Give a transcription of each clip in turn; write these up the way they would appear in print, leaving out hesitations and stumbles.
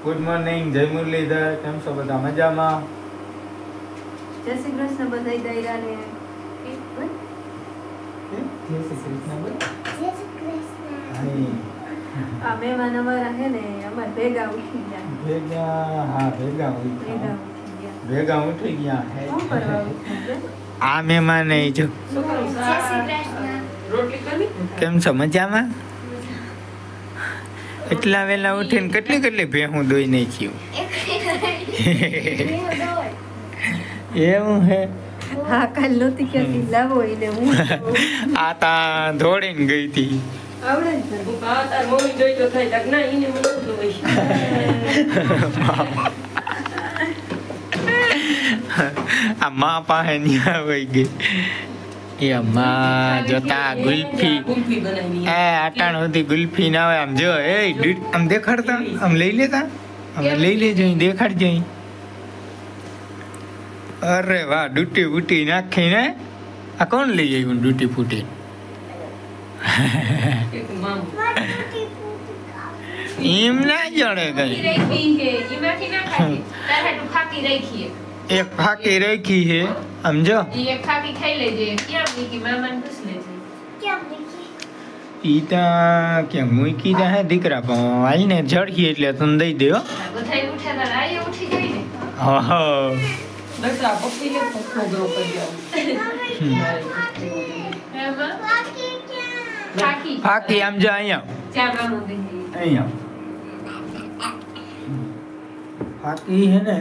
Good morning, જય મુરલીધર. કેમ છો બધા? મજામાં? જય શ્રી કૃષ્ણ બધાય દાયરાને. જય શ્રી કૃષ્ણ બોલ. જય શ્રી કૃષ્ણ. હાય. આ મહેમાન અમારા હે ને અમાર ભેગા ઉઠી ગયા. ભેગા ઉઠી ગયા. ભેગા ઉઠી ગયા. શું કરવા ઉઠી ગયા? આ મહેમાન એ જો. શું કરું? જય શ્રી કૃષ્ણ. રોટલી કરી? કેમ છો? મજામાં? એટલા વેલા ઉઠીને કેટલી ભેહું દોઈ નાખ્યું. એવું હે? હા, કાલ નહોતી કહેતી લાવો એને હું આ તા દોડીને ગઈ હતી. આવડે ને તને? તાર મમ્મી જોઈ તો થાય લગ્ન ઈને મને જોઈ આ માં પાસે ન્યા વઈ ગઈ. એ માં જોતા ગુલ્ફી બનાવી એ આટાણ સુધી ગુલ્ફી ના હોય. આમ જો એ આમ દેખાડતા, આમ લઈ લેતા, આમ લઈ લેજો, દેખાડજો. અરે વાહ, ડૂટી બૂટી નાખીને આ કોણ લઈ આવ્યું ડૂટી ફૂટી? એક મામ એમ ના જણે કઈ. રાખી હે ઈમાંથી ના ખાઈ તાર હાટુ ખાકી રાખી એક ફાકી રાખી છે, સમજો. ઈ એક ખાકી ખાઈ લેજે. ક્યાં મૂકી મામાને પૂછ લેજે. કેમ લીધી? ઈ ત્યાં ક્યાં મૂકી ત્યાં હે દીકરા, પણ આવીને જડકી એટલે તને દઈ દે. હો બધાય ઉઠ્યા તાર આયે ઉઠી જાય ને. હા દસરા પપ્પીને પપ્પો ગ્રો કર્યો. એમાં બાકી ક્યાં? ખાકી ફાકી આમ જો અહીંયા ચા બાનું દે. અહીંયા ફાકી હે ને,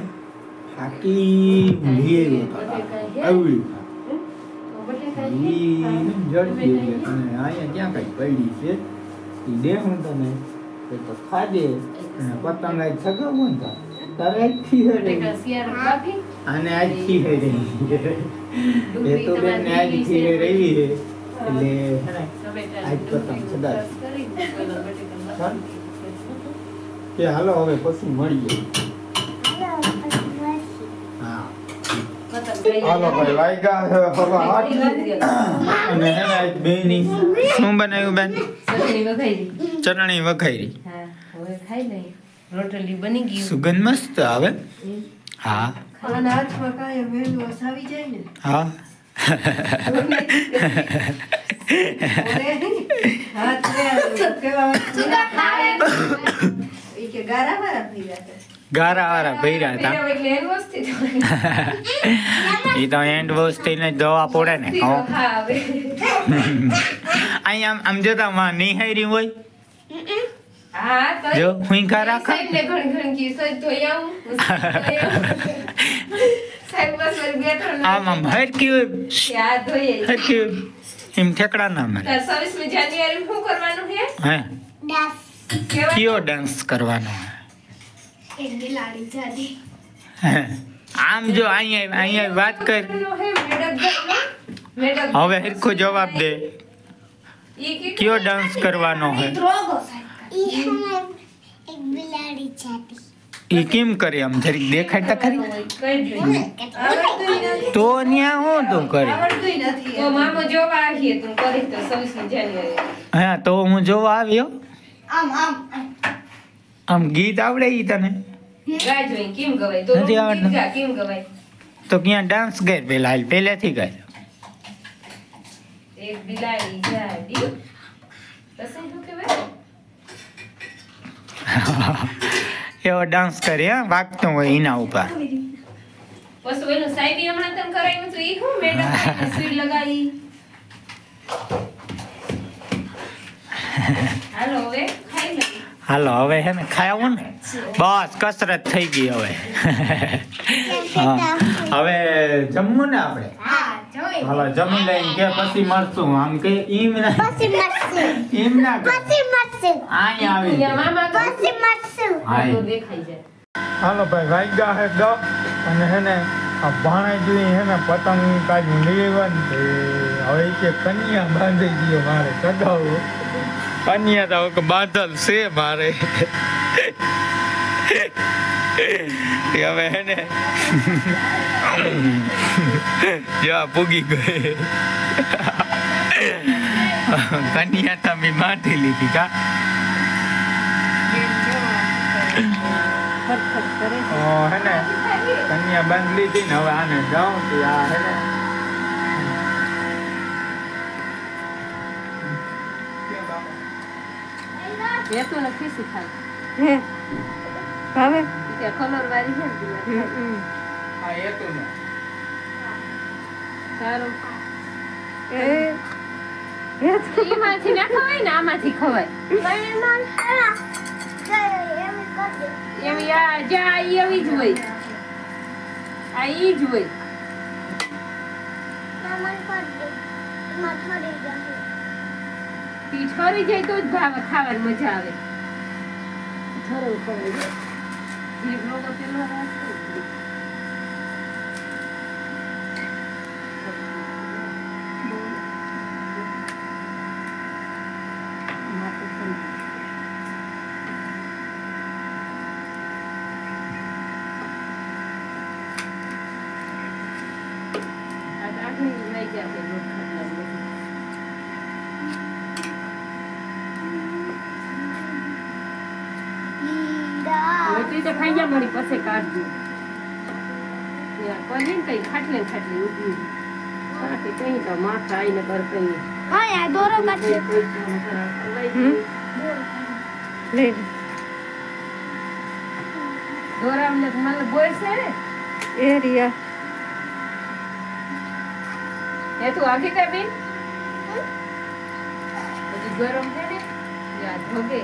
ફાકી લીએ આવી ઈ જડકી એટલે અને અહીંયા ક્યાં કઈ પડી છે ઈ દે હું તને તો ખાજે. અને પતંગ આજ સગાવો ને તારે આજથી હે રે. બટેકા શિયાળ કાપી અને આજથી હે રે. એ તો બેન ને આજથી હે રહી હે એટલે હે ને આજ પતંગ સદા કે હાલો હવે પછી મળીએ. હા હાલો ભાઈ, વાગ્યા છે હવે 8 અને હે ને આજ બેની શું બનાવ્યું બેન? ચટણી વઘારી. ચટણી વઘારી. હા, હવે ખાઈ લઈ. રોટલી બની ગઈ. સુગંધ મસ્ત આવે. હા આના હાથમાં કાંઈ વહેલું આવી જાય ને હા હાથ કેવા ઈ કે ગારા વાળા પીરા છે. ગારા વાળા ભર્યા હતા. એટલે એનું વસ્તી તો એ તો હેન્ડ વોશ થઈને દવા પડે ને. હા હવે અહીંયા આમ જોતા માં નિહારી હોય હા તો જો હુંકા રાખે. સાહેબ ને ઘણી ઘણી કી સાહેબ ધોઈ આવું. સાહેબ બસ વળી બેઠો ને આમ આમ હરકી હોય, યાદ ધોઈએ. હરકી હોય. એમ ઠેકડા ના મારે. તાર 26મી જાન્યુઆરી શું કરવાનું છે? હે દસ. કેવા કયો ડાન્સ કરવાનો? એક બિલાડી જાડી. હે. આમ જો અહીંયા વાત કર. કરવાનું છે મેડમ ઘરમાં? મેડમ હવે હરખો જવાબ દે. ઈ કે કયો ડાન્સ કરવાનો હે? રોગો સાહેબ ઈ હમે એક બિલાડી જાડી. ઈ કેમ કરે? આમ જરીક દેખાડતા ખરી. કઈ જોઈએ આવડતુંય નથી. તો ન્યા હું તું કરે? આવડતુંય નથી. તો મામો જોવા આવીએ તું કરી તો 26મી જાન્યુઆરી. હા તો હું જોવા આવ્યો. આમ આમ આમ ગીત આવડે ઈ તને? ગાય જોઈ કેમ ગવાય તો નથી આવડતું. ગીત ગા કેમ ગવાય? તો ક્યાં ડાન્સ કર પેલા, હાલ પહેલેથી કર. એક બિલાડી જાડી પછી શું કહેવાય? એવો ડાન્સ કરે હા, વાગતો હોય એના ઉપર. પછી એનું સાહેબી હમણાં તને કરાવ્યું હતું ઈ હું મેડમ સ્વીટ લગાવી. હાલો હવે ખાઈ લઈએ. હાલો હવે હે ને ખાવું ને, બસ કસરત થઈ ગઈ હવે. હા હવે જમવું ને આપણે. હા જોઈ. હાલો જમી લઈને કે પછી મળશું. આમ કે ઈમ ના પછી મળશું. ઈમ ના કર. પછી મળશું. અહીંયા આવી અહીંયા જાય. મામા તો પછી મળશું. હાય. તો દેખાઈ જાય. હાલો ભાઈ, વાગ્યા હે 10 અને હે ને આ ભાણે જોઈ હે ને પતંગ કાઢી લઈ આવ્યા ને તે હવે કે કન્યા બાંધી ગયો મારે સગાવો. કન્યા તો હવે બાંધલ છે મારે. હવે હે ને જા પૂગી ગઈ. કન્યા તમે બાંધી લીધી કા? ખટખટ કરે છે. હે ને કન્યા બાંધ લીધી ને હવે આને જાઉં તો આ હે ને એ તો નથી શીખાય હે ભાવે કે કલર વાળી છે ને આ એ તો ને સારું એ એ તો એમાંથી ના ખવાય ને આમાંથી ખવાય એવી આ જા એવી જ હોય આ ઈ જ હોય ઈ ઠરી જાય તો જ ભાવે ખાવાની મજા આવે ઠરવું ખવાય જીભ લોકો પેલો રાખે ખાઈ જા મળી પછી કાઢજો કરીને કઈ ખાટલે ખાટલી ઉભી ખાટી કઈ તો માથા આઈને કર કઈ લે દોરામને મને બોય છે ને એ રિયા એ તું આખી કા બેન હજી ગરમ છે ને યા ધોગે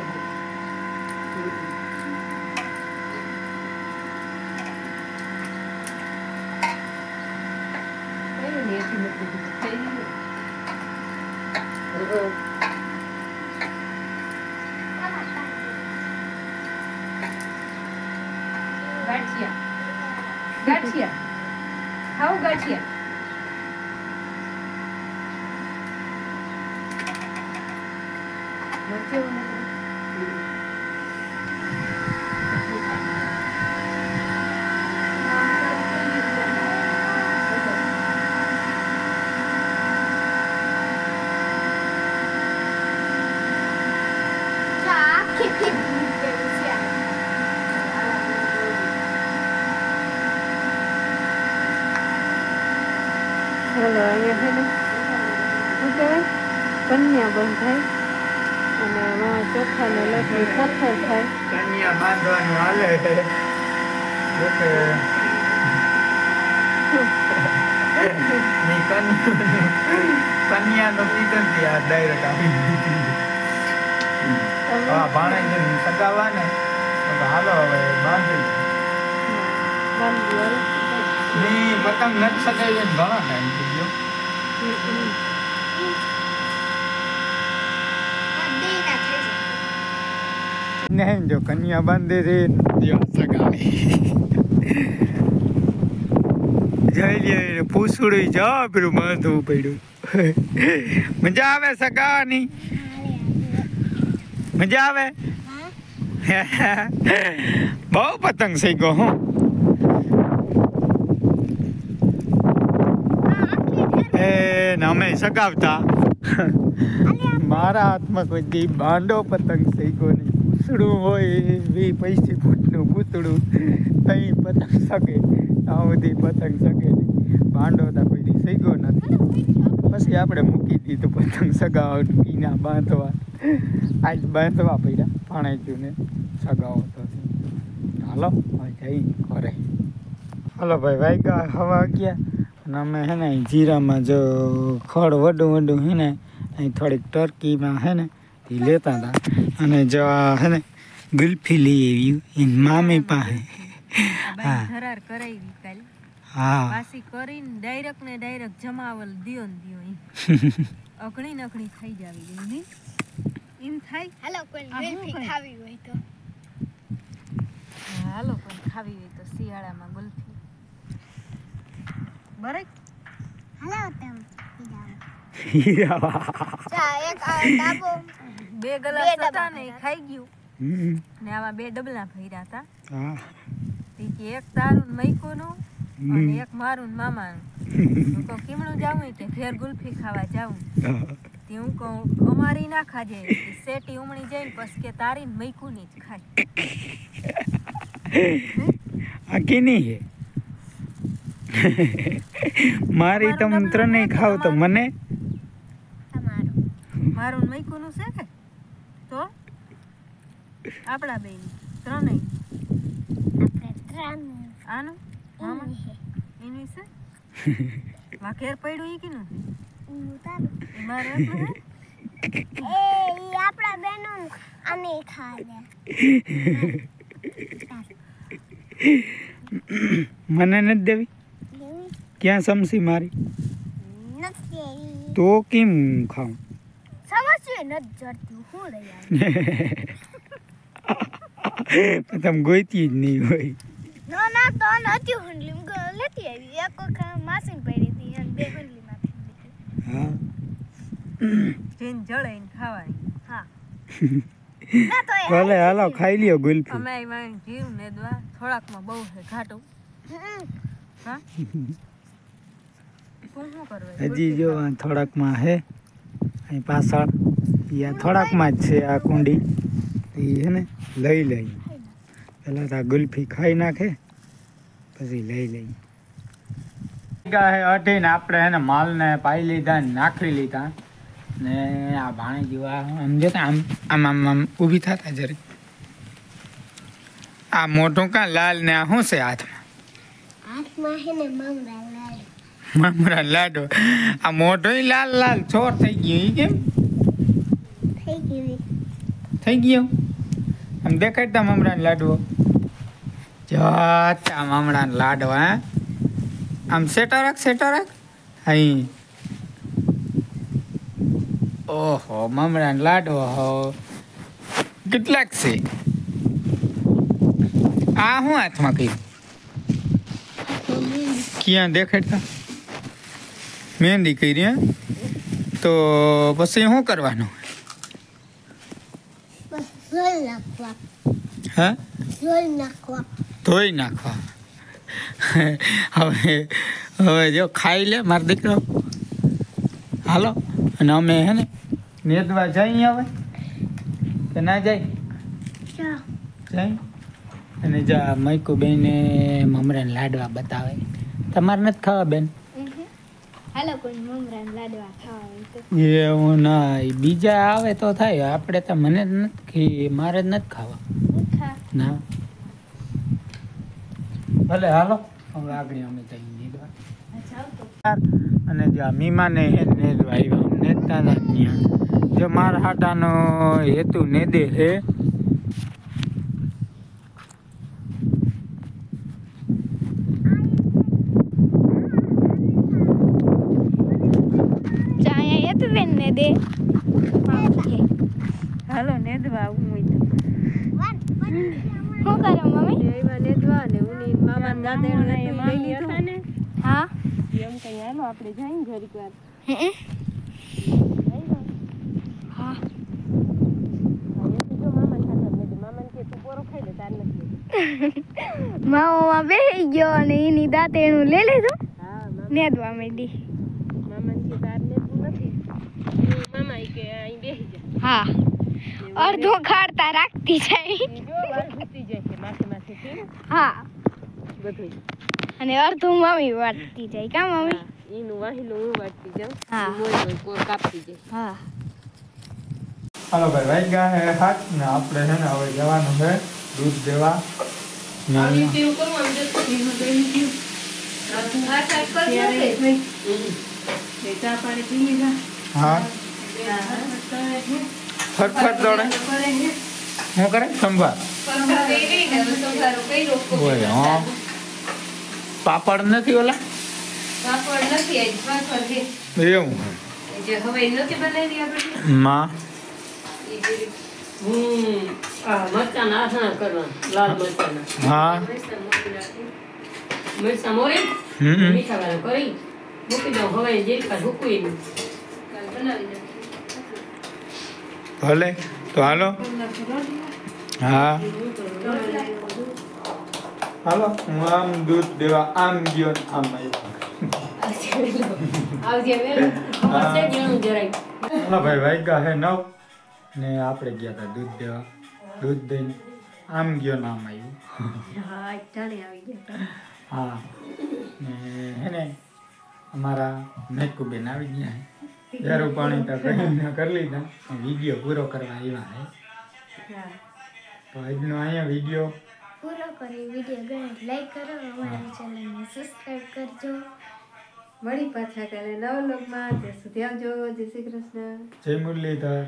ગાંઠિયા ખાવ ગાંઠિયા ચાલો અહીંયા છે ને શું કહેવાય કન્યા બંધ થાય અને એમાં ચોખાનો લોટની થથર થાય કન્યા બાંધવાનું હાલે છે જોકે ની કન્યાનો સીઝન થી આ ડાયરેક્ટ આવી હા ભાણે સગાવા ને તો હાલો હવે બાંધી બાંધી ની પતંગ નથી સગાઈ ને ઘણો ટાઈમ થઈ ગયો નહીં જો કન્યા બાંધે છે સગાવી જઈ લે પૂછડું જા પેલું બાંધવું પડ્યું મજા આવે સગાવાની મજા આવે બહુ પતંગ સહી ગયો હું એ અમે સગાવતા મારા હાથમાં કોઈ દી બાંડો પતંગ સહી ગયો નહીં પૂછડું હોય 20-25 ફૂટનું પૂછડું કઈ પતંગ શકે ત્યાં સુધી પતંગ શકે નહીં બાંડો તો કોઈ દી સહી ગયો નથી પછી આપણે મૂકી દીધું પતંગ સગાવવાનું પીના બાંધવા આજ બાંધવા પડ્યા પાણી ને સગાવો તો હાલો જઈ ઘરે હાલો ભાઈ વાગ્યા હવા ગયા અને અમે હે ને જીરામાં જો ખડ વડું હે ને અહીં થોડીક ટર્કીમાં હે ને એ લેતા હતા અને જો હે ને ગુલ્ફી લઈ આવ્યું એની મામી પાસે હા ધરાર કરાવી કાલ હા પાછી કરીને ડાયરેક્ટ જમાવલ દિયો ને દિયો અઘણી નકણી થઈ જાવી જોઈએ એમ થાય હાલો કોઈ ગુલ્ફી ખાવી હોય તો હાલો કોઈ ખાવી હોય તો શિયાળામાં ગુલ્ફી બરાબર હાલો તમ બે ગ્લાસ હતા ને ખાઈ ગયું ને આવા 2 ડબલા ભર્યા હતા એક તારું મૈકોનું અને એક મારું ને મામાનું હું કહું કેમણું જાવું કે ઘેર ગુલ્ફી ખાવા જાવું તે હું કહું અમારી ના ખાજે શેટી ઉમણી જાય ને પછી કે તારી મૈકુની જ ખાય આ કેની હે મારી તમ ત્રણેય ખાવ તો મને મારું મૈકુનું છે કે તો આપણા બેન ત્રણેય આનું મામા એનું છે વાકેર પડ્યું ઈ કીનું મારે એટલું હે આપણા બેનો અમે ખા લે મને નથી દેવી ક્યાં સમસી મારી નથી તો કેમ ખાઉં સમસ્યા નથી જડતી હું રહી તમે ગોઈતી જ નહીં હોય ના તો નથી હુંડલી લેતી આવી એક વખત માસીને પડી હતી અને બે હુંડલી માંથી હા જેન જળાઈને ખાવાની હા ના તો ભલે હાલો ખાઈ લ્યો ગુલ્ફી અમે એમાં જીવ ને દવા થોડાકમાં બહુ છે ઘાટું હા શું કરવા હજી જો આ થોડાકમાં હે અહીં પાછળ યા થોડાકમાં જ છે આ કુંડી એ હે ને લઈ લઈ પહેલાં તો આ ગુલ્ફી ખાઈ નાખે પછી લઈ લઈ હે અઢીને આપણે હે ને માલને પાઈ લીધા ને નાખી લીધા ને આ ભાણે જેવા આમ જતા આમ આમ આમ આમ ઊભી થતા જરી આ મોટું કાં લાલ ને આ શું છે હાથમાં હાથમાં હે ને મમરા લાડુ મમરા લાડો આ મોટો લાલ લાલ છોર થઈ ગયો ઈ કેમ થઈ ગઈ થઈ ગયો આમ દેખાડતા મમરા લાડવો જતા મમરા લાડવા હે આમ સેટો રાખ અહીં ઓહો મમરા લાડવો હો કેટલાક છે આ હું હાથમાં કઈ ક્યાં દેખાડતા મહેંદી કરી હે તો પછી શું કરવાનું બસ ઝોલ નાખવા હા ઝોલ નાખવા ધોઈ નાખવા હવે જો ખાઈ લે મારો દીકરો હાલો અને અમે હે ને નેદવા જઈએ હવે કે ના જાય જઈ અને જા મૈકુ બેને મમરાને લાડવા બતાવે તમારે નથી ખાવા બેન હાલો કોઈ મમરા લાડવા ખાવા એવું ના બીજા આવે તો થાય આપણે તો મને જ નથી મારે જ નથી ખાવા ના ભલે હાલો હવે આગળ અમે જઈ નેદવા અને જ્યાં મીમાને હે નેદવા આવ્યા નેદતા હતા ત્યાં જો મારા હાટાનો હેતુ નેદે હે દે હાલો નેદવા આવું હોય તો શું કરો મમ્મી એમાં નેદવા ને ઉની મામા દાદા લઈ લીધું ને હા એમ કઈ હાલો આપણે જઈને ઘડીક વાર હા મામા બેસી ગયો અને એની દાંતેણું લઈ લીધું નેદવા માંડી હા અડધો ખાડતા રાખતી જાય હા અને અડધું મમ્મી વાટતી જાય કા મમ્મી એનું વાહિલું હું વાટતી જાઉં હા. મોય કોર કાપતી જાય હા હાલો ભાઈ વાગ્યા હે હાથ ને આપણે છે ને હવે જવાનું છે દૂધ દેવા આવી તેવું કરું આમ જો એમાં બેની ગયું આ સાઈડ પર છે ચા પાણી પી લીધા હા ફટફટ દોડે શું કરે સંભાર બોલે હા પાપડ નથી ઓલા એવું માં મરચાં આસણા કરવા લાલ મરચાં હા મરચાં મોરી હમ મીઠા વાળા કરી મૂકી દઉં હવે જે હુકવી ભલે તો હાલો હા હાલો હું આમ દૂધ દેવા આમ ગયો ને આમ આવ્યો આવજે વેલો હશે જણું જરાય હાલો ભાઈ વાગ્યા હે 9 ને આપણે ગયા હતા દૂધ દેવા દૂધ દઈને આમ ગયો નામ આવ્યું. હા જાણે આવી ગયા. હા ને હેને અમારા મેકુબેન આવી ગયા હે. યારું પાણી તો કરી લીધા. વિડીયો પૂરો કરવા આવ્યા હે. હા તો આજનો અહીંયા વિડીયો પૂરો કરી વિડીયો ગમે લાઈક કરો, અમારી ચેનલને સબસ્ક્રાઇબ કરજો. મળી પાછા કાલે નવા વ્લોગમાં. ત્યાં સુધી આવજો. જય શ્રી કૃષ્ણ. જય મુરલીધર.